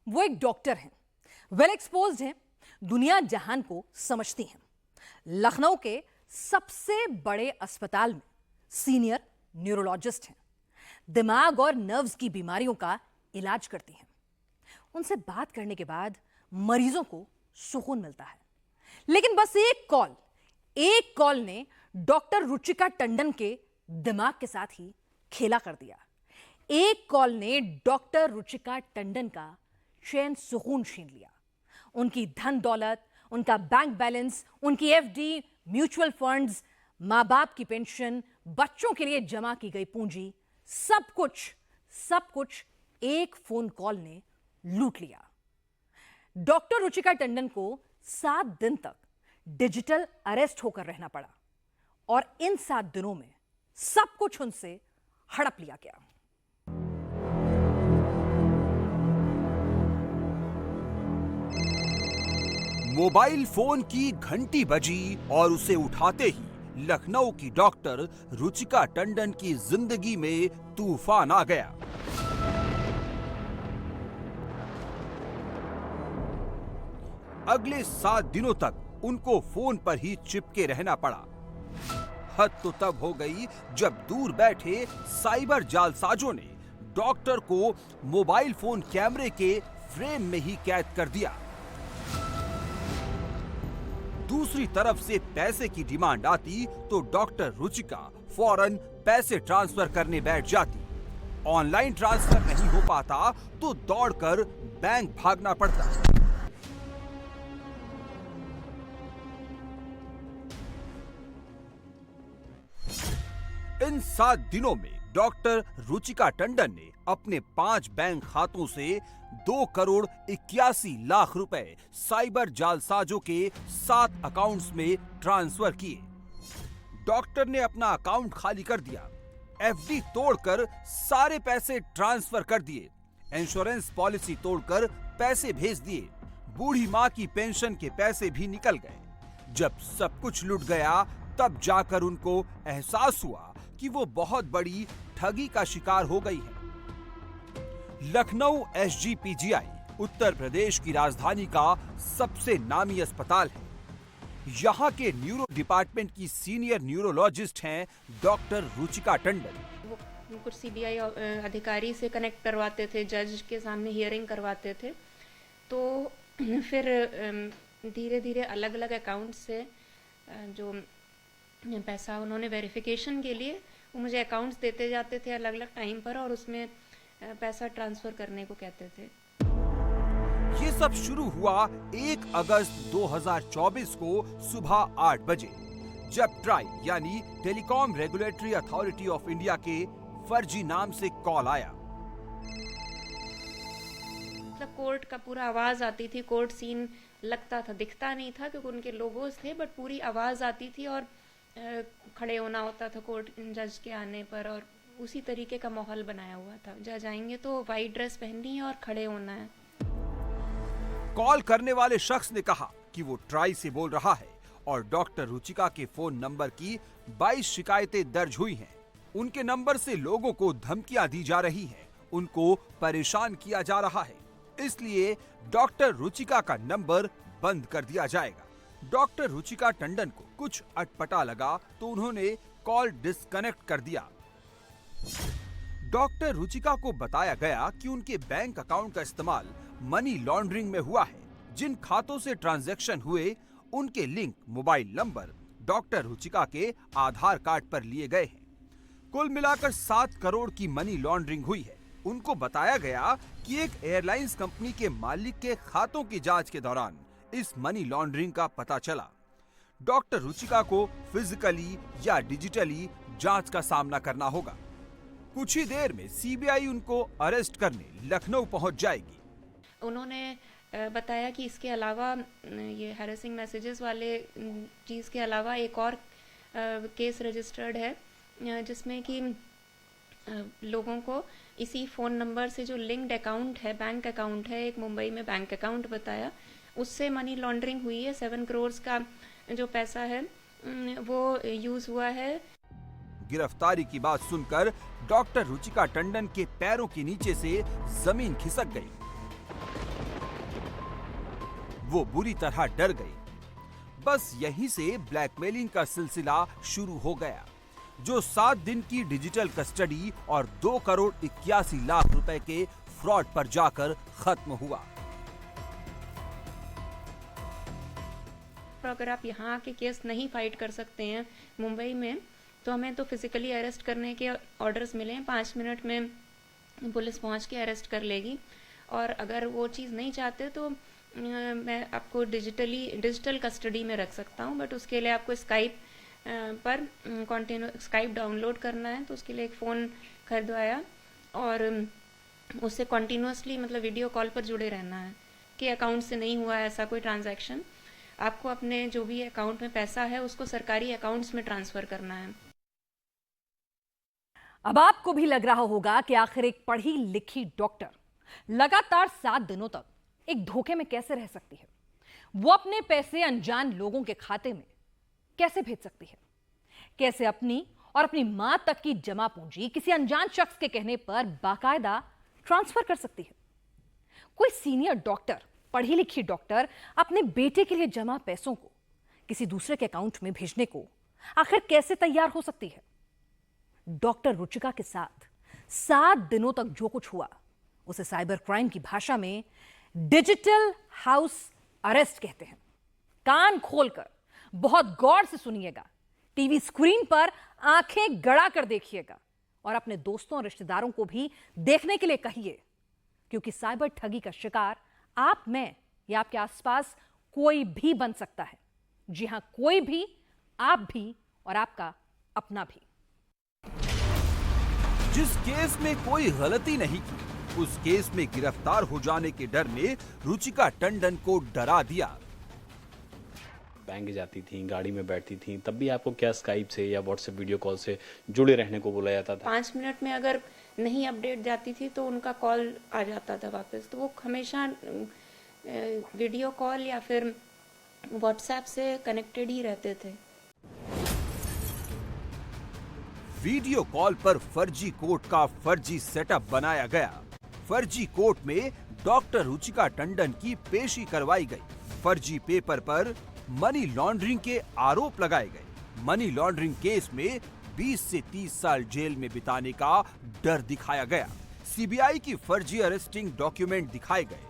वो एक डॉक्टर हैं, वेल एक्सपोज्ड हैं, दुनिया जहान को समझती हैं। लखनऊ के सबसे बड़े अस्पताल में सीनियर न्यूरोलॉजिस्ट हैं, दिमाग और नर्व्स की बीमारियों का इलाज करती हैं। उनसे बात करने के बाद मरीजों को सुकून मिलता है। लेकिन बस एक कॉल ने डॉक्टर रुचिका टंडन के दिमाग के साथ ही खेला कर दिया। एक कॉल ने डॉक्टर रुचिका टंडन का चैन सुकून छीन लिया। उनकी धन दौलत, उनका बैंक बैलेंस, उनकी एफडी, म्यूचुअल फंड्स, मां बाप की पेंशन, बच्चों के लिए जमा की गई पूंजी, सब कुछ एक फोन कॉल ने लूट लिया। डॉक्टर रुचिका टंडन को 7 दिन तक डिजिटल अरेस्ट होकर रहना पड़ा और इन 7 दिनों में सब कुछ उनसे हड़प लिया गया। मोबाइल फोन की घंटी बजी और उसे उठाते ही लखनऊ की डॉक्टर रुचिका टंडन की जिंदगी में तूफान आ गया। अगले 7 दिनों तक उनको फोन पर ही चिपके रहना पड़ा। हद तो तब हो गई जब दूर बैठे साइबर जालसाजों ने डॉक्टर को मोबाइल फोन कैमरे के फ्रेम में ही कैद कर दिया। दूसरी तरफ से पैसे की डिमांड आती तो डॉक्टर रुचिका फौरन पैसे ट्रांसफर करने बैठ जाती। ऑनलाइन ट्रांसफर नहीं हो पाता तो दौड़कर बैंक भागना पड़ता। इन 7 दिनों में डॉक्टर रुचिका टंडन ने अपने 5 बैंक खातों से 2 करोड़ 81 लाख रुपए साइबर जालसाजों के 7 अकाउंट्स में ट्रांसफर किए। डॉक्टर ने अपना अकाउंट खाली कर दिया, एफडी तोड़कर सारे पैसे ट्रांसफर कर दिए, इंश्योरेंस पॉलिसी तोड़कर पैसे भेज दिए, बूढ़ी माँ की पेंशन के पैसे भी निकल गए। जब सब कुछ लुट गया तब जाकर उनको एहसास हुआ कि वो बहुत बड़ी ठगी का शिकार हो गई है। लखनऊ एसजीपीजीआई उत्तर प्रदेश की राजधानी का सबसे नामी अस्पताल है। यहाँ के न्यूरो डिपार्टमेंट की सीनियर न्यूरोलॉजिस्ट हैं डॉक्टर रुचिका टंडन। वो कुछ सीबीआई अधिकारी से कनेक्ट करवाते थे, जज के सामने हियरिंग करवाते थे। तो फिर धीरे धीरे अलग अलग अकाउंट से जो पैसा उन्होंने वेरिफिकेशन के लिए वो मुझे अकाउंट्स देते जाते थे अलग अलग टाइम पर, और उसमें पैसा ट्रांसफर करने को कहते थे। ये सब शुरू हुआ 1 अगस्त 2024 को सुबह 8 बजे, जब ट्राई यानी telecom regulatory authority of India के फर्जी नाम से कॉल आया। मतलब कोर्ट का पूरा आवाज आती थी, कोर्ट सीन लगता था, दिखता नहीं था क्योंकि उनके लोगोस थे, बट पूरी आवाज आती थी और खड़े होना होता था कोर्ट जज के आने पर, और उसी तरीके का माहौल बनाया हुआ था। जज आएंगे तो वाइट ड्रेस पहननी है और खड़े होना है। कॉल करने वाले शख्स ने कहा कि वो ट्राई से बोल रहा है और डॉक्टर रुचिका के फोन नंबर की 22 शिकायतें दर्ज हुई हैं। उनके नंबर से लोगों को धमकियां दी जा रही हैं, उनको परेशान किया जा रहा है, इसलिए डॉक्टर रुचिका का नंबर बंद कर दिया जाएगा। डॉक्टर रुचिका टंडन को कुछ अटपटा लगा तो उन्होंने कॉल डिस्कनेक्ट कर दिया। डॉक्टर रुचिका को बताया गया कि उनके बैंक अकाउंट का इस्तेमाल मनी लॉन्ड्रिंग में हुआ है। जिन खातों से ट्रांजैक्शन हुए उनके link mobile number doctor Ruchika के आधार कार्ड पर लिए गए हैं। कुल मिलाकर 7 करोड़ की मनी लॉन्ड्रिंग हुई है। उनको बताया गया कि एक एयरलाइंस कंपनी के मालिक के खातों की जांच के दौरान इस मनी लॉन्ड्रिंग का पता चला। डॉक्टर रुचिका को फिजिकली या डिजिटली जांच का सामना करना होगा। कुछ ही देर में सीबीआई उनको अरेस्ट करने लखनऊ पहुंच जाएगी। उन्होंने बताया कि इसके अलावा ये हैरेसिंग मैसेजेस वाले चीज़ के अलावा एक और केस रजिस्टर्ड है जिसमें कि लोगों को इसी फ़ोन नंबर से जो लिंक्ड अकाउंट है, बैंक अकाउंट है, एक मुंबई में बैंक अकाउंट बताया, उससे मनी लॉन्ड्रिंग हुई है। 7 करोड़ का जो पैसा है वो यूज़ हुआ है। गिरफ्तारी की बात सुनकर डॉक्टर रुचिका टंडन के पैरों के नीचे से जमीन खिसक गई। वो बुरी तरह डर गई। बस यहीं से ब्लैकमेलिंग का सिलसिला शुरू हो गया, जो 7 दिन की डिजिटल कस्टडी और 2 करोड़ 81 लाख रुपए के फ्रॉड पर जाकर खत्म हुआ। अगर आप यहाँ आके केस नहीं फाइट कर सकते हैं मुंबई में, तो हमें तो फिजिकली अरेस्ट करने के ऑर्डर्स मिले हैं। 5 मिनट में पुलिस पहुँच के अरेस्ट कर लेगी। और अगर वो चीज़ नहीं चाहते तो मैं आपको डिजिटल कस्टडी में रख सकता हूँ, बट उसके लिए आपको स्काइप पर स्काइप डाउनलोड करना है। तो उसके लिए एक फ़ोन खरीदवाया और उससे कॉन्टीन्यूसली मतलब वीडियो कॉल पर जुड़े रहना है कि अकाउंट से नहीं हुआ है ऐसा कोई ट्रांजैक्शन। आपको अपने जो भी अकाउंट में पैसा है उसको सरकारी अकाउंट्स में ट्रांसफ़र करना है। अब आपको भी लग रहा होगा कि आखिर एक पढ़ी लिखी डॉक्टर लगातार 7 दिनों तक एक धोखे में कैसे रह सकती है। वो अपने पैसे अनजान लोगों के खाते में कैसे भेज सकती है, कैसे अपनी और अपनी मां तक की जमा पूंजी किसी अनजान शख्स के कहने पर बाकायदा ट्रांसफर कर सकती है। कोई सीनियर डॉक्टर, पढ़ी लिखी डॉक्टर अपने बेटे के लिए जमा पैसों को किसी दूसरे के अकाउंट में भेजने को आखिर कैसे तैयार हो सकती है। डॉक्टर रुचिका के साथ 7 दिनों तक जो कुछ हुआ उसे साइबर क्राइम की भाषा में डिजिटल हाउस अरेस्ट कहते हैं। कान खोलकर बहुत गौर से सुनिएगा, टीवी स्क्रीन पर आंखें गड़ा कर देखिएगा और अपने दोस्तों और रिश्तेदारों को भी देखने के लिए कहिए, क्योंकि साइबर ठगी का शिकार आप, मैं या आपके आसपास कोई भी बन सकता है। जी हां, कोई भी, आप भी और आपका अपना भी। जिस केस में कोई गलती नहीं की, उस केस में गिरफ्तार हो जाने के डर ने रुचिका टंडन को डरा दिया। बैंक जाती थी, गाड़ी में बैठती थी, तब भी आपको क्या स्काइप से या व्हाट्सएप वीडियो कॉल से जुड़े रहने को बोला जाता था? 5 मिनट में अगर नहीं अपडेट जाती थी तो उनका कॉल आ जाता था वापस। तो वो हमेशा वीडियो कॉल या फिर व्हाट्सएप से कनेक्टेड ही रहते थे। वीडियो कॉल पर फर्जी कोर्ट का फर्जी सेटअप बनाया गया। फर्जी कोर्ट में डॉक्टर रुचिका टंडन की पेशी करवाई गई। फर्जी पेपर पर मनी लॉन्ड्रिंग के आरोप लगाए गए। मनी लॉन्ड्रिंग केस में 20 से 30 साल जेल में बिताने का डर दिखाया गया। सीबीआई की फर्जी अरेस्टिंग डॉक्यूमेंट दिखाए गए।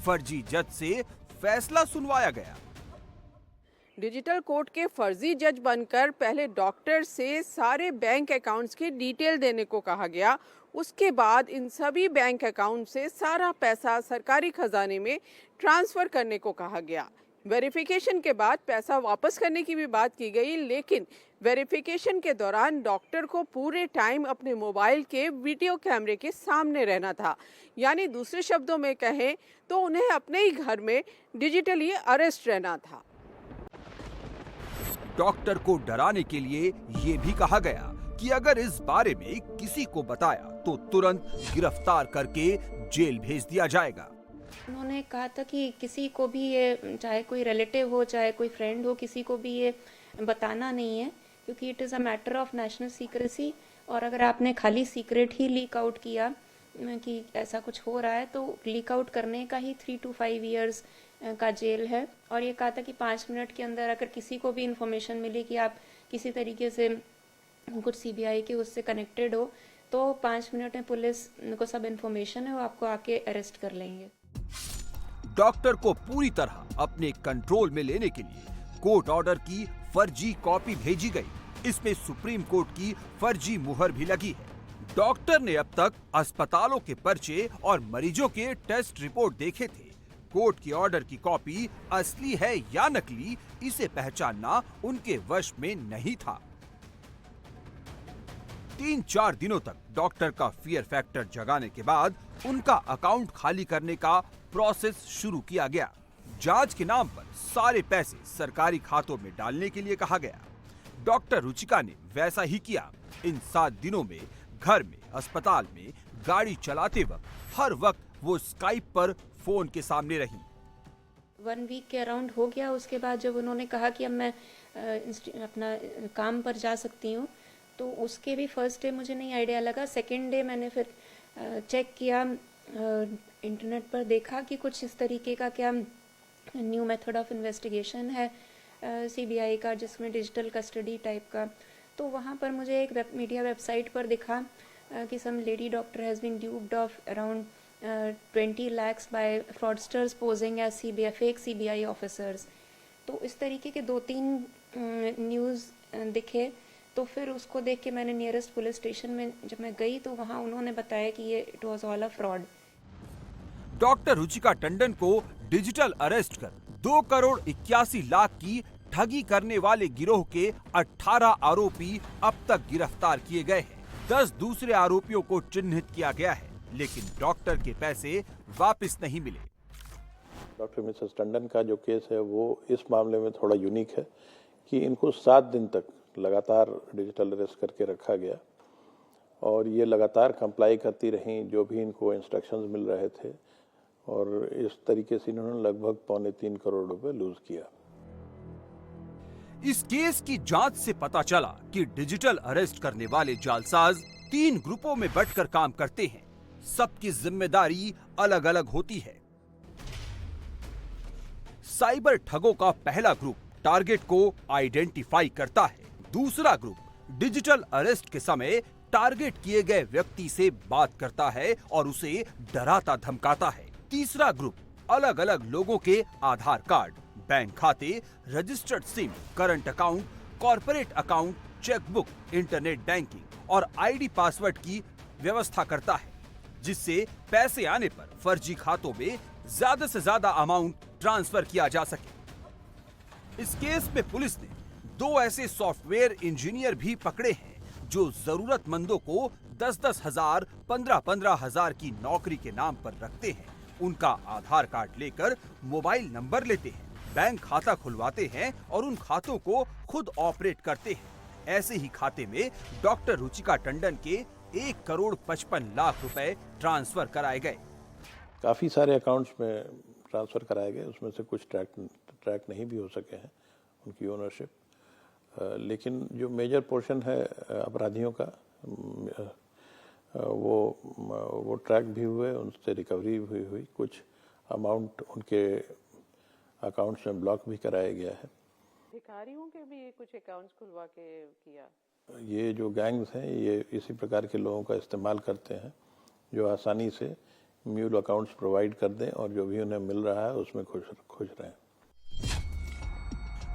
फर्जी जज से फैसला सुनवाया गया। डिजिटल कोर्ट के फर्जी जज बनकर पहले डॉक्टर से सारे बैंक अकाउंट्स की डिटेल देने को कहा गया। उसके बाद इन सभी बैंक अकाउंट से सारा पैसा सरकारी खजाने में ट्रांसफर करने को कहा गया। वेरिफिकेशन के बाद पैसा वापस करने की भी बात की गई, लेकिन वेरिफिकेशन के दौरान डॉक्टर को पूरे टाइम अपने मोबाइल के वीडियो कैमरे के सामने रहना था। यानी दूसरे शब्दों में कहें तो उन्हें अपने ही घर में डिजिटली अरेस्ट रहना था। डॉक्टर को डराने के लिए ये भी कहा गया कि अगर इस बारे में किसी को बताया तो तुरंत गिरफ्तार करके जेल भेज दिया जाएगा। उन्होंने कहा था कि किसी को भी ये, चाहे कोई रिलेटिव हो चाहे कोई फ्रेंड हो, किसी को भी ये बताना नहीं है, क्योंकि it is a matter of national secrecy. और अगर आपने खाली सीक्रेट ही लीक आउट किया कि ऐसा कुछ हो रहा है तो लीक आउट करने का ही 3 to 5 years का जेल है। और ये कहा था कि 5 मिनट के अंदर अगर किसी को भी इंफॉर्मेशन मिली कि आप किसी तरीके से कुछ सीबीआई के उससे कनेक्टेड हो, तो 5 मिनट में पुलिस को सब इंफॉर्मेशन है, वो आपको आके अरेस्ट कर लेंगे। डॉक्टर को पूरी तरह अपने कंट्रोल में लेने के लिए कोर्ट ऑर्डर की फर्जी कॉपी भेजी गई। इसमें सुप्रीम कोर्ट की फर्जी मुहर भी लगी है। डॉक्टर ने अब तक अस्पतालों के पर्चे और मरीजों के टेस्ट रिपोर्ट देखे थे। कोर्ट की ऑर्डर की कॉपी असली है या नकली, इसे पहचानना उनके वश में नहीं था। 3-4 दिनों तक डॉक्टर का फियर फैक्टर जगाने के बाद उनका अकाउंट खाली करने का प्रोसेस शुरू किया गया। जांच के नाम पर सारे पैसे सरकारी खातों में डालने के लिए कहा गया। डॉक्टर रुचिका ने वैसा ही किया। इन 7 दिनों में घर में, अस्पताल में, गाड़ी चलाते वक्त हर वक्त वो स्काइप पर फोन के सामने रही। 1 वीक के अराउंड हो गया। उसके बाद जब उन्होंने कहा कि अब मैं अपना काम पर जा सकती हूँ, तो उसके भी फर्स्ट डे मुझे नहीं आइडिया लगा। सेकेंड डे मैंने फिर चेक किया, इंटरनेट पर देखा कि कुछ इस तरीके का क्या न्यू मेथड ऑफ इन्वेस्टिगेशन है सीबीआई का, जिसमें डिजिटल कस्टडी टाइप का। तो वहाँ पर मुझे एक मीडिया वेबसाइट पर दिखा कि some lady doctor has been duped of around 20 lakhs by fraudsters posing as fake CBI officers. तो इस तरीके के 2-3 न्यूज़ दिखे। तो फिर उसको देख के मैंने नियरेस्ट पुलिस स्टेशन में जब मैं गई तो वहाँ उन्होंने बताया कि ये it was all a fraud. Doctor Ruchika Tandon को डिजिटल अरेस्ट कर 2 करोड़ 81 लाख की ठगी करने वाले गिरोह के 18 आरोपी अब तक गिरफ्तार किए गए हैं। 10 दूसरे आरोपियों को चिन्हित किया गया है, लेकिन डॉक्टर के पैसे वापस नहीं मिले। डॉक्टर मिसेस टंडन का जो केस है वो इस मामले में थोड़ा यूनिक है कि इनको 7 दिन तक लगातार डिजिटल अरेस्ट करके रखा गया और ये लगातार कंप्लाई करती रहीं जो भी इनको इंस्ट्रक्शंस मिल रहे थे, और इस तरीके से इन्होंने लगभग 3.25 करोड़ रुपए लूज किया। इस केस की जांच से पता चला कि डिजिटल अरेस्ट करने वाले जालसाज 3 ग्रुपों में बंटकर काम करते हैं। सबकी जिम्मेदारी अलग अलग होती है। साइबर ठगों का पहला ग्रुप टारगेट को आइडेंटिफाई करता है। दूसरा ग्रुप डिजिटल अरेस्ट के समय टारगेट किए गए व्यक्ति से बात करता है और उसे डराता धमकाता है। तीसरा ग्रुप अलग अलग लोगों के आधार कार्ड, बैंक खाते, registered SIM, current account, corporate account, chequebook, internet banking और आईडी पासवर्ड की व्यवस्था करता है, जिससे पैसे आने पर फर्जी खातों में ज्यादा से ज्यादा अमाउंट ट्रांसफर किया जा सके। इस केस में पुलिस ने 2 ऐसे सॉफ्टवेयर इंजीनियर भी पकड़े हैं जो जरूरतमंदों को 10-10 हजार, 15-15 हजार की नौकरी के नाम पर रखते हैं। उनका आधार कार्ड लेकर मोबाइल नंबर लेते हैं, बैंक खाता खुलवाते हैं और उन खातों को खुद ऑपरेट करते हैं। ऐसे ही खाते में डॉक्टर रुचिका टंडन के 1 करोड़ 55 लाख रुपए ट्रांसफर कराए गए। काफ़ी सारे अकाउंट्स में ट्रांसफ़र कराए गए, उसमें से कुछ ट्रैक नहीं भी हो सके हैं उनकी ओनरशिप, लेकिन जो मेजर पोर्शन है अपराधियों का वो ट्रैक भी हुए, उनसे रिकवरी भी हुई। कुछ अमाउंट उनके अकाउंट्स में ब्लॉक भी कराया गया है। भिखारियों के भी कुछ अकाउंट्स खुलवा के किया। ये जो गैंग्स हैं ये इसी प्रकार के लोगों का इस्तेमाल करते हैं जो आसानी से म्यूल अकाउंट्स प्रोवाइड कर दें और जो भी उन्हें मिल रहा है उसमें खुश रहें।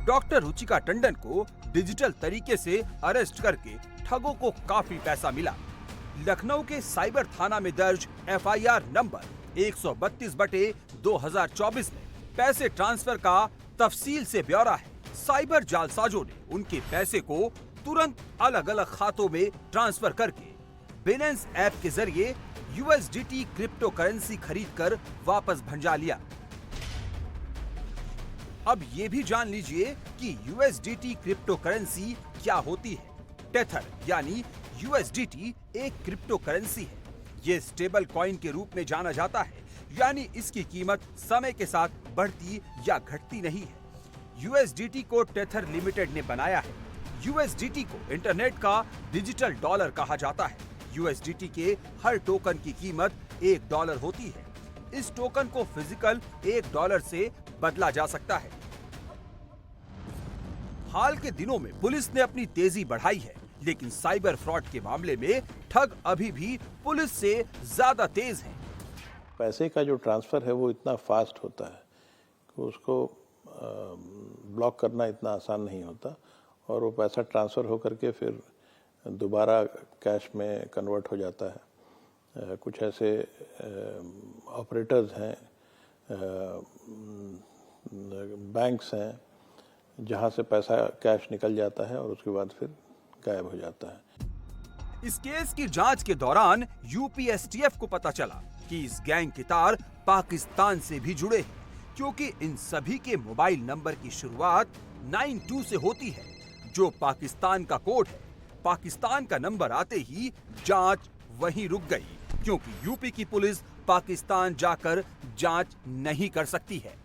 डॉक्टर रुचिका टंडन को डिजिटल तरीके से अरेस्ट करके ठगों को काफी पैसा मिला। लखनऊ के साइबर थाना में दर्ज एफआईआर नंबर 132/2024 में पैसे ट्रांसफर का तफसील से ब्यौरा है। साइबर जालसाजों ने उनके पैसे को तुरंत अलग अलग खातों में ट्रांसफर करके बिनेंस ऐप के जरिए USDT क्रिप्टो करेंसी खरीदकर वापस भंजा लिया। अब ये भी जान लीजिए कि USDT क्रिप्टो करेंसी क्या होती है। टेथर यानी USDT एक क्रिप्टो करेंसी है। ये स्टेबल कॉइन के रूप में जाना जाता है, यानी इसकी कीमत समय के साथ बढ़ती या घटती नहीं है। USDT को टेथर लिमिटेड ने बनाया है। USDT को इंटरनेट का डिजिटल डॉलर कहा जाता है। USDT के हर टोकन की कीमत $1 होती है। इस टोकन को फिजिकल $1 से बदला जा सकता है। हाल के दिनों में पुलिस ने अपनी तेजी बढ़ाई है, लेकिन साइबर फ्रॉड के मामले में ठग अभी भी पुलिस से ज्यादा तेज हैं। पैसे का जो ट्रांसफ़र है वो इतना फास्ट होता है कि उसको ब्लॉक करना इतना आसान नहीं होता, और वो पैसा ट्रांसफ़र होकर के फिर दोबारा कैश में कन्वर्ट हो जाता है। कुछ ऐसे ऑपरेटर्स हैं, बैंक्स हैं जहां से पैसा कैश निकल जाता है और उसके बाद फिर गायब हो जाता है। इस केस की जांच के दौरान UPSTF को पता चला कि इस गैंग के तार पाकिस्तान से भी जुड़े हैं, क्योंकि इन सभी के मोबाइल नंबर की शुरुआत 92 से होती है, जो पाकिस्तान का कोड है। पाकिस्तान का नंबर आते ही जांच वहीं रुक गई, क्योंकि यूपी की पुलिस पाकिस्तान जाकर जांच नहीं कर सकती है।